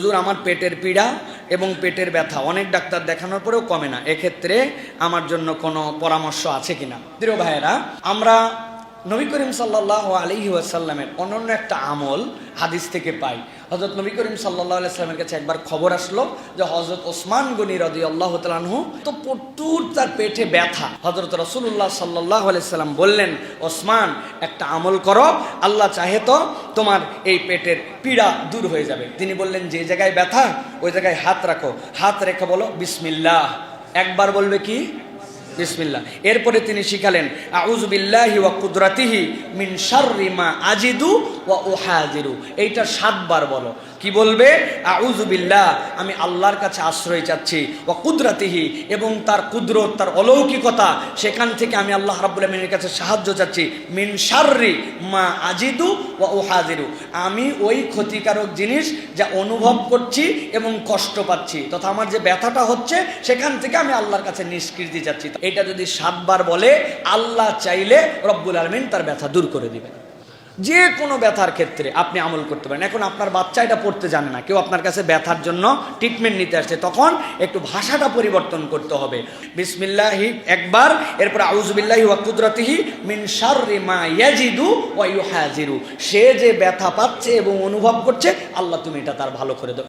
হুজুর আমার পেটের পীড়া এবং পেটের ব্যথা অনেক ডাক্তার দেখানোর পরেও কমে না, এক্ষেত্রে আমার জন্য কোনো পরামর্শ আছে কিনা? প্রিয় ভাইয়েরা, আমরা নবী করিম সাল্লাল্লাহু আলাইহি ওয়াসাল্লামের অনন্য একটা আমল হাদিস থেকে পাই। হযরত নবী করিম সাল্লাল্লাহু আলাইহি ওয়াসাল্লামের কাছে একবার খবর আসলো যে হযরত ওসমান গনি রাদিয়াল্লাহু তাআলা আনহু তো প্রচুর তার পেটে ব্যথা। হযরত রাসূলুল্লাহ সাল্লাল্লাহু আলাইহি ওয়াসাল্লাম বললেন, ওসমান একটা আমল করো, আল্লাহ চাহে তো তোমার এই পেটের পীড়া দূর হয়ে যাবে। তিনি বললেন, যে জায়গায় ব্যথা ওই জায়গায় হাত রাখো, হাত রেখে বলো বিসমিল্লাহ। একবার বলবে কি? বিসমিল্লাহ। এরপরে তিনি শিখালেন, আউযু বিল্লাহি ওয়া কুদরাতিহি মিন শাররি মা আজিদু ওয়া উহাজিরু। এইটা 7 বার বলো। কি বলবে? আউযু বিল্লাহ, আমি আল্লাহর কাছে আশ্রয় চাচ্ছি, ওয়া কুদরাতিহি, এবং তার কুদরত, তার অলৌকিকতা, সেখান থেকে আমি আল্লাহ রাব্বুল আমিনের কাছে সাহায্য চাচ্ছি। মিন শাররি মা আজিদু ওয়া উহাজিরু, আমি ওই ক্ষতিকারক জিনিস যা অনুভব করছি এবং কষ্ট পাচ্ছি, তথা আমার যে ব্যথাটা হচ্ছে সেখান থেকে আমি আল্লাহর কাছে নিষ্কৃতি চাচ্ছি। এটা যদি 7 বার বলে, আল্লাহ চাইলে রব্বুল আলামিন তার ব্যথা দূর করে দিবেন। যে কোনো ব্যথার ক্ষেত্রে আপনি আমল করতে পারেন। এখন আপনার বাচ্চা এটা পড়তে জানে না, কেউ আপনার কাছে ব্যথার জন্য ট্রিটমেন্ট নিতে আসছে, তখন একটু ভাষাটা পরিবর্তন করতে হবে। বিসমিল্লাহি একবার, এরপর আউযু বিল্লাহি ওয়া কুদরাতিহি মিন শাররি মা ইয়াজিদু ওয়া ইউহাজিরু। সে যে ব্যথা পাচ্ছে এবং অনুভব করছে, আল্লাহ তুমি এটা তার ভালো করে দাও।